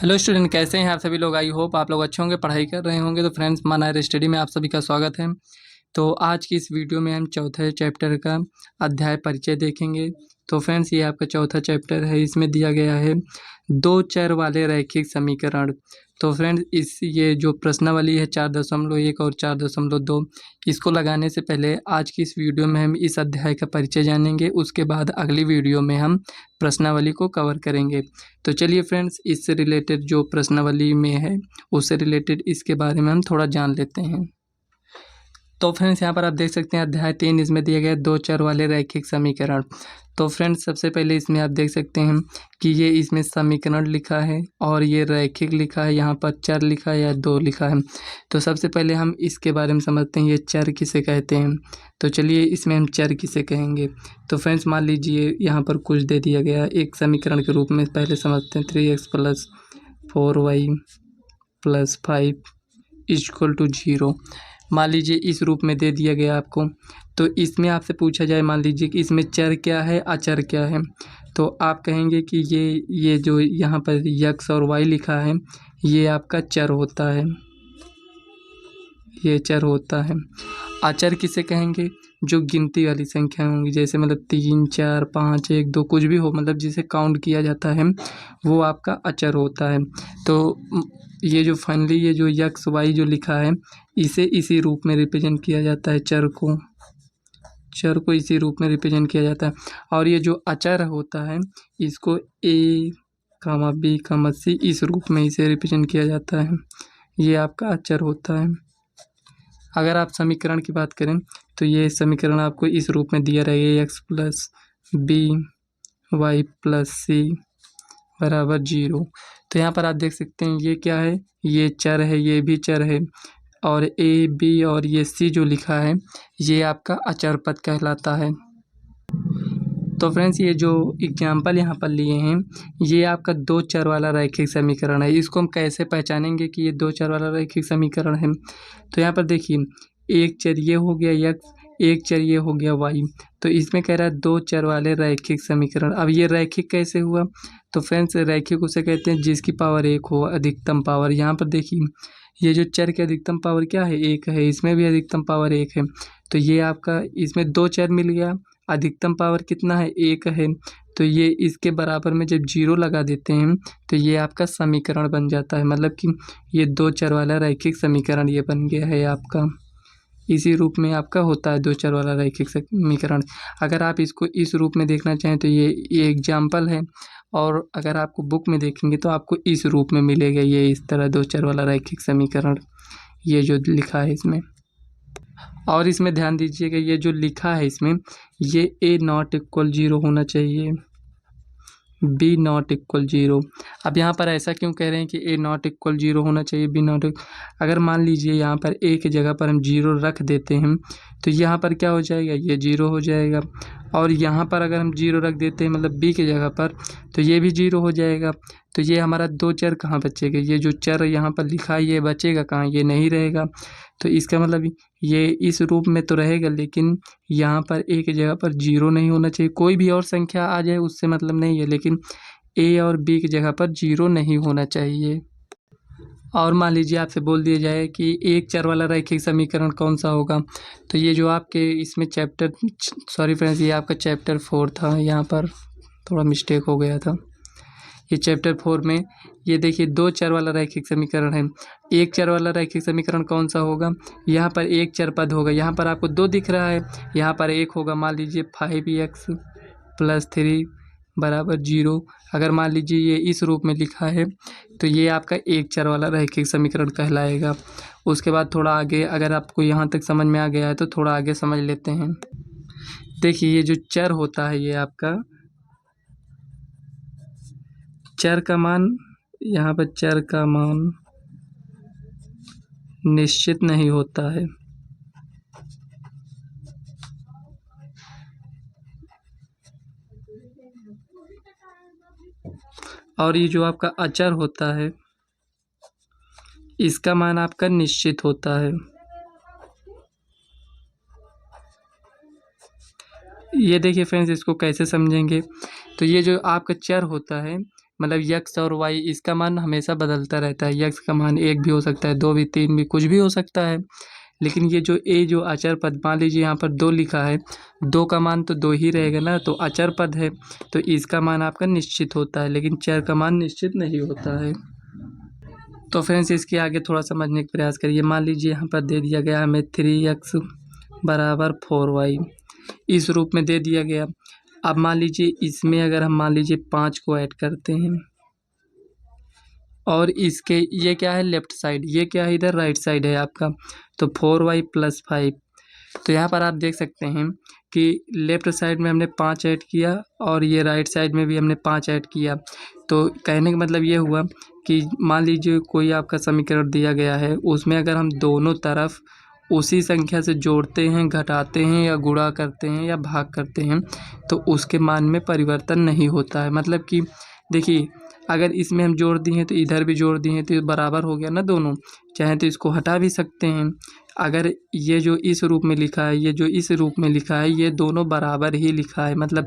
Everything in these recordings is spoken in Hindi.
हेलो स्टूडेंट, कैसे हैं आप सभी लोग। आई होप आप लोग अच्छे होंगे, पढ़ाई कर रहे होंगे। तो फ्रेंड्स, मन हायर स्टडी में आप सभी का स्वागत है। तो आज की इस वीडियो में हम चौथे चैप्टर का अध्याय परिचय देखेंगे। तो फ्रेंड्स, ये आपका चौथा चैप्टर है। इसमें दिया गया है दो चर वाले रैखिक समीकरण। तो फ्रेंड्स, ये जो प्रश्नावली है 4.1 और 4.2, इसको लगाने से पहले आज की इस वीडियो में हम इस अध्याय का परिचय जानेंगे। उसके बाद अगली वीडियो में हम प्रश्नावली को कवर करेंगे। तो चलिए फ्रेंड्स, इससे रिलेटेड जो प्रश्नावली में है उससे रिलेटेड इसके बारे में हम थोड़ा जान लेते हैं। तो फ्रेंड्स, यहाँ पर आप देख सकते हैं अध्याय 3, इसमें दिए गए दो चर वाले रैखिक समीकरण। तो फ्रेंड्स, सबसे पहले इसमें आप देख सकते हैं कि ये इसमें समीकरण लिखा है और ये रैखिक लिखा है, यहाँ पर चर लिखा है या दो लिखा है। तो सबसे पहले हम इसके बारे में समझते हैं, ये चर किसे कहते हैं। तो चलिए इसमें हम चर किसे कहेंगे। तो फ्रेंड्स, मान लीजिए यहाँ पर कुछ दे दिया गया एक समीकरण के रूप में। पहले समझते हैं 3x + 4y + 5 = 0। मान लीजिए इस रूप में दे दिया गया आपको। तो इसमें आपसे पूछा जाए, मान लीजिए कि इसमें चर क्या है, अचर क्या है। तो आप कहेंगे कि ये जो यहाँ पर x और y लिखा है ये आपका चर होता है, ये चर होता है। अचर किसे कहेंगे? जो गिनती वाली संख्या होंगी, जैसे मतलब 3, 4, 5, 1, 2 कुछ भी हो, मतलब जिसे काउंट किया जाता है वो आपका अचर होता है। तो ये जो फाइनली ये जो x y जो लिखा है इसे इसी रूप में रिप्रेजेंट किया जाता है। चर को इसी रूप में रिप्रेजेंट किया जाता है। और ये जो अचर होता है इसको a, b, c इस रूप में इसे रिप्रेजेंट किया जाता है। ये आपका अचर होता है। अगर आप समीकरण की बात करें तो ये समीकरण आपको इस रूप में दिया रहेगा, x + b y + c = 0। तो यहाँ पर आप देख सकते हैं ये क्या है, ये चर है, ये भी चर है। और a, b और ये c जो लिखा है ये आपका अचर पद कहलाता है। तो फ्रेंड्स, ये जो एग्जाम्पल यहाँ पर लिए हैं ये आपका दो चर वाला रैखिक समीकरण है। इसको हम कैसे पहचानेंगे कि ये दो चर वाला रैखिक समीकरण है। तो यहाँ पर देखिए, एक चर ये हो गया x, एक चर ये हो गया y। तो इसमें कह रहा है दो चर वाले रैखिक समीकरण। अब ये रैखिक कैसे हुआ? तो फ्रेंड्स, रैखिक उसे कहते हैं जिसकी पावर 1 हो, अधिकतम पावर। यहाँ पर देखिए ये जो चर की अधिकतम पावर क्या है, 1 है, इसमें भी अधिकतम पावर 1 है। तो ये आपका इसमें दो चर मिल गया, अधिकतम पावर कितना है, 1 है। तो ये इसके बराबर में जब 0 लगा देते हैं तो ये आपका समीकरण बन जाता है। मतलब कि ये दो चर वाला रैखिक समीकरण ये बन गया है आपका। इसी रूप में आपका होता है दो चर वाला रैखिक समीकरण। अगर आप इसको इस रूप में देखना चाहें तो ये एग्जाम्पल है। और अगर आपको बुक में देखेंगे तो आपको इस रूप में मिलेगा, ये इस तरह दो चर वाला रैखिक समीकरण ये जो लिखा है इसमें। और इसमें ध्यान दीजिएगा, ये जो लिखा है इसमें ये a ≠ 0 होना चाहिए, b ≠ 0। अब यहाँ पर ऐसा क्यों कह रहे हैं कि a ≠ 0 होना चाहिए, b ≠ अगर मान लीजिए यहाँ पर a की जगह पर हम 0 रख देते हैं तो यहाँ पर क्या हो जाएगा, ये 0 हो जाएगा। और यहाँ पर अगर हम 0 रख देते हैं मतलब b की जगह पर तो ये भी 0 हो जाएगा। तो ये हमारा दो चर कहाँ बचेगा, ये जो चर यहाँ पर लिखा है ये बचेगा कहाँ, ये नहीं रहेगा। तो इसका मतलब ये इस रूप में तो रहेगा, लेकिन यहाँ पर a की जगह पर 0 नहीं होना चाहिए। कोई भी और संख्या आ जाए उससे मतलब नहीं है, लेकिन a और b की जगह पर 0 नहीं होना चाहिए। और मान लीजिए आपसे बोल दिया जाए कि एक चर वाला रैखिक समीकरण कौन सा होगा। तो ये जो आपके इसमें सॉरी फ्रेंड्स, ये आपका चैप्टर 4 था, यहाँ पर थोड़ा मिस्टेक हो गया था। ये चैप्टर 4 में ये देखिए दो चर वाला रैखिक समीकरण है। एक चर वाला रैखिक समीकरण कौन सा होगा, यहाँ पर एक चर पद होगा, यहाँ पर आपको 2 दिख रहा है, यहाँ पर 1 होगा। मान लीजिए 5x + 3 = 0। अगर मान लीजिए ये इस रूप में लिखा है तो ये आपका एक चर वाला रैखिक समीकरण कहलाएगा। उसके बाद थोड़ा आगे, अगर आपको यहाँ तक समझ में आ गया है तो थोड़ा आगे समझ लेते हैं। देखिए ये जो चर होता है ये आपका चर का मान, यहाँ पर चर का मान निश्चित नहीं होता है। और ये जो आपका अचर होता है इसका मान आपका निश्चित होता है। ये देखिए फ्रेंड्स, इसको कैसे समझेंगे। तो ये जो आपका चर होता है मतलब यक्स और वाई इसका मान हमेशा बदलता रहता है। यक्स का मान 1 भी हो सकता है, 2 भी, 3 भी, कुछ भी हो सकता है। लेकिन ये जो अचर पद, मान लीजिए यहाँ पर 2 लिखा है, 2 का मान तो 2 ही रहेगा ना, तो अचर पद है तो इसका मान आपका निश्चित होता है, लेकिन चर का मान निश्चित नहीं होता है। तो फ्रेंड्स इसके आगे थोड़ा समझने का प्रयास करिए। मान लीजिए यहाँ पर दे दिया गया हमें 3x बराबर 4y, इस रूप में दे दिया गया। अब मान लीजिए इसमें अगर हम मान लीजिए 5 को ऐड करते हैं और इसके ये क्या है लेफ्ट साइड, ये क्या है इधर राइट साइड है आपका, तो 4y + 5। तो यहाँ पर आप देख सकते हैं कि लेफ्ट साइड में हमने 5 ऐड किया और ये राइट साइड में भी हमने 5 ऐड किया। तो कहने का मतलब ये हुआ कि मान लीजिए कोई आपका समीकरण दिया गया है, उसमें अगर हम दोनों तरफ उसी संख्या से जोड़ते हैं, घटाते हैं या गुणा करते हैं या भाग करते हैं तो उसके मान में परिवर्तन नहीं होता है। मतलब कि देखिए अगर इसमें हम जोड़ दिए तो इधर भी जोड़ दिए तो बराबर हो गया ना दोनों, चाहे तो इसको हटा भी सकते हैं। अगर ये जो इस रूप में लिखा है, ये जो इस रूप में लिखा है, ये दोनों बराबर ही लिखा है। मतलब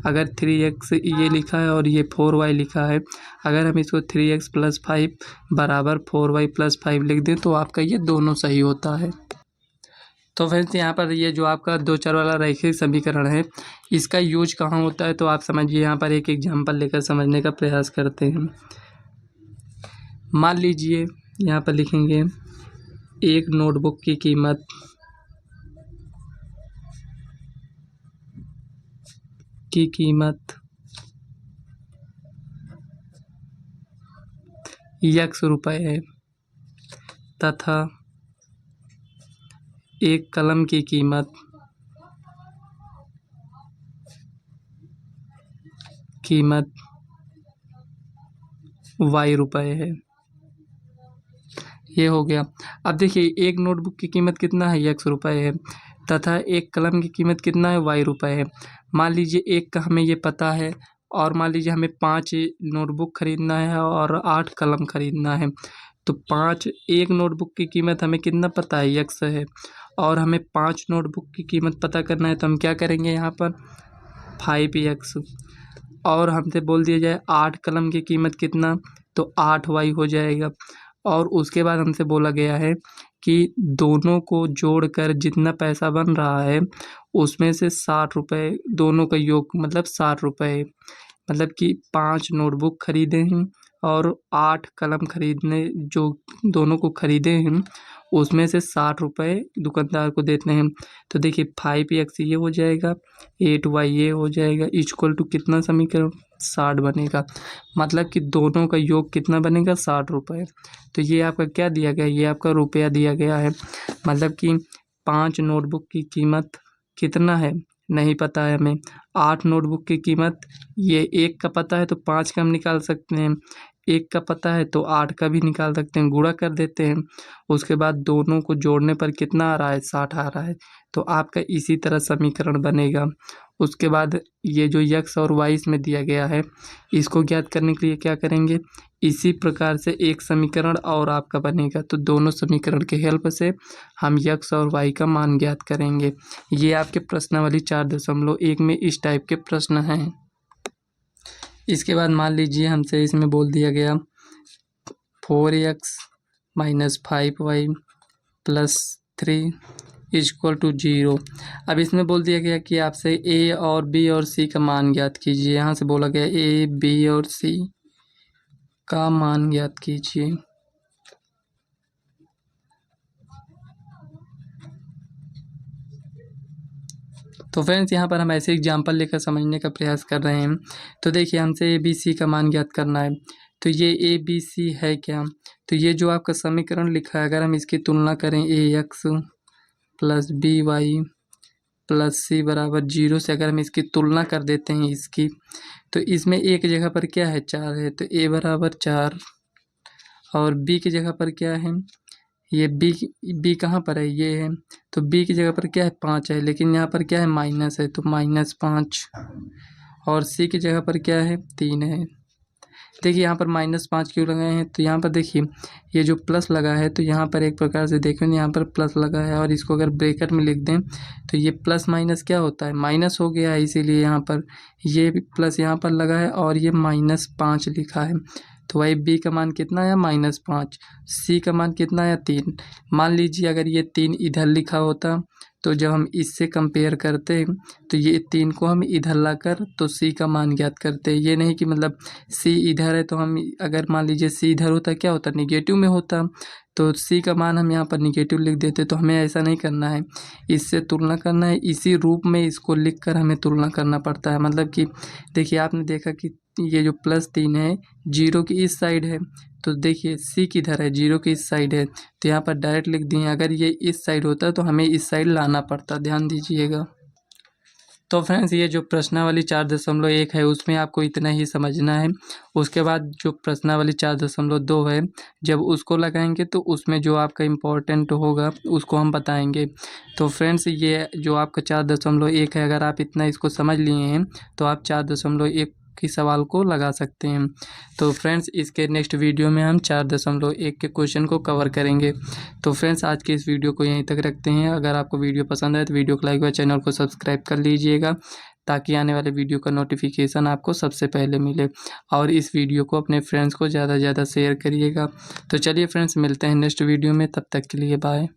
अगर 3x ये लिखा है और ये 4y लिखा है, अगर हम इसको 3x + 5 बराबर 4y + 5 लिख दें तो आपका ये दोनों सही होता है। तो फ्रेंड्स यहाँ पर ये जो आपका 2 चर वाला रैखिक समीकरण है, इसका यूज कहाँ होता है तो आप समझिए। यहाँ पर एक एग्जांपल लेकर समझने का प्रयास करते हैं। मान लीजिए यहाँ पर लिखेंगे एक नोटबुक की कीमत x रुपये है तथा एक कलम की कीमत y रुपये है। ये हो गया। अब देखिए एक नोटबुक की कीमत कितना है, x रुपये है तथा एक कलम की कीमत कितना है, y रुपये है। मान लीजिए एक का हमें ये पता है और मान लीजिए हमें 5 नोटबुक खरीदना है और 8 कलम खरीदना है। तो एक नोटबुक की कीमत हमें कितना पता है, x है, और हमें 5 नोटबुक की कीमत पता करना है तो हम क्या करेंगे यहाँ पर 5x, और हमसे बोल दिया जाए 8 कलम की कीमत कितना तो 8y हो जाएगा। और उसके बाद हमसे बोला गया है कि दोनों को जोड़कर जितना पैसा बन रहा है उसमें से 60 रुपये दोनों का योग मतलब 60 रुपये, मतलब कि 5 नोटबुक खरीदे हैं और 8 कलम खरीदने जो दोनों को खरीदे हैं उसमें से 60 रुपये दुकानदार को देते हैं। तो देखिए 5x ये हो जाएगा, 8y ये हो जाएगा, इक्वल टू कितना समीकरण 60 बनेगा। मतलब कि दोनों का योग कितना बनेगा 60 रुपये। तो ये आपका क्या दिया गया, ये आपका रुपया दिया गया है। मतलब कि 5 नोटबुक की कीमत कितना है नहीं पता है हमें, 8 नोटबुक की कीमत ये 1 का पता है तो 5 का हम निकाल सकते हैं, 1 का पता है तो 8 का भी निकाल सकते हैं, गुणा कर देते हैं। उसके बाद दोनों को जोड़ने पर कितना आ रहा है 60 आ रहा है। तो आपका इसी तरह समीकरण बनेगा। उसके बाद ये जो x और y इसमें दिया गया है इसको ज्ञात करने के लिए क्या करेंगे, इसी प्रकार से एक समीकरण और आपका बनेगा। तो दोनों समीकरण के हेल्प से हम x और y का मान ज्ञात करेंगे। ये आपके प्रश्नावली 4.1 में इस टाइप के प्रश्न हैं। इसके बाद मान लीजिए हमसे इसमें बोल दिया गया 4x - 5y + 3 = 0। अब इसमें बोल दिया गया कि आपसे a और b और c का मान ज्ञात कीजिए। यहाँ से बोला गया a, b और c का मान ज्ञात कीजिए। तो फ्रेंड्स यहाँ पर हम ऐसे एग्जाम्पल लेकर समझने का प्रयास कर रहे हैं। तो देखिए हमसे ए बी सी का मान ज्ञात करना है। तो ये ए बी सी है क्या, तो ये जो आपका समीकरण लिखा है अगर हम इसकी तुलना करें ax + by + c = 0 से अगर हम इसकी तुलना कर देते हैं इसकी, तो इसमें एक जगह पर क्या है 4 है तो a = 4 और b की जगह पर क्या है, ये b कहाँ पर है ये है, तो b की जगह पर क्या है 5 है, लेकिन यहाँ पर क्या है माइनस है तो -5, और c की जगह पर क्या है 3 है। देखिए यहाँ पर -5 क्यों लगाए हैं, तो यहाँ पर देखिए ये जो प्लस लगा है तो यहाँ पर एक प्रकार से देखें यहाँ पर प्लस लगा है और इसको अगर ब्रैकेट में लिख दें तो ये प्लस माइनस क्या होता है, माइनस हो गया है। इसीलिए यहाँ पर ये भी प्लस यहाँ पर लगा है और ये -5 लिखा है। तो भाई बी का मान कितना है, -5। सी का मान कितना है, 3। मान लीजिए अगर ये 3 इधर लिखा होता तो जब हम इससे कंपेयर करते हैं तो ये 3 को हम इधर लाकर तो सी का मान ज्ञात करते हैं। ये नहीं कि मतलब सी इधर है तो हम अगर मान लीजिए सी इधर होता क्या होता, निगेटिव में होता, तो सी का मान हम यहाँ पर निगेटिव लिख देते। तो हमें ऐसा नहीं करना है, इससे तुलना करना है, इसी रूप में इसको लिख कर हमें तुलना करना पड़ता है। मतलब कि देखिए आपने देखा कि ये जो +3 है 0 की इस साइड है, तो देखिए सी किधर है, 0 की इस साइड है, तो यहाँ पर डायरेक्ट लिख दिए। अगर ये इस साइड होता तो हमें इस साइड लाना पड़ता, ध्यान दीजिएगा। तो फ्रेंड्स ये जो प्रश्नावली 4.1 है उसमें आपको इतना ही समझना है। उसके बाद जो प्रश्नावली 4.2 है जब उसको लगाएंगे तो उसमें जो आपका इम्पोर्टेंट होगा उसको हम बताएंगे। तो फ्रेंड्स ये जो आपका 4.1 है, अगर आप इतना इसको समझ लिए हैं तो आप 4.1 की सवाल को लगा सकते हैं। तो फ्रेंड्स इसके नेक्स्ट वीडियो में हम 4.1 के क्वेश्चन को कवर करेंगे। तो फ्रेंड्स आज के इस वीडियो को यहीं तक रखते हैं। अगर आपको वीडियो पसंद आए तो वीडियो को लाइक व चैनल को सब्सक्राइब कर लीजिएगा ताकि आने वाले वीडियो का नोटिफिकेशन आपको सबसे पहले मिले। और इस वीडियो को अपने फ्रेंड्स को ज़्यादा से ज़्यादा शेयर करिएगा। तो चलिए फ्रेंड्स मिलते हैं नेक्स्ट वीडियो में, तब तक के लिए बाय।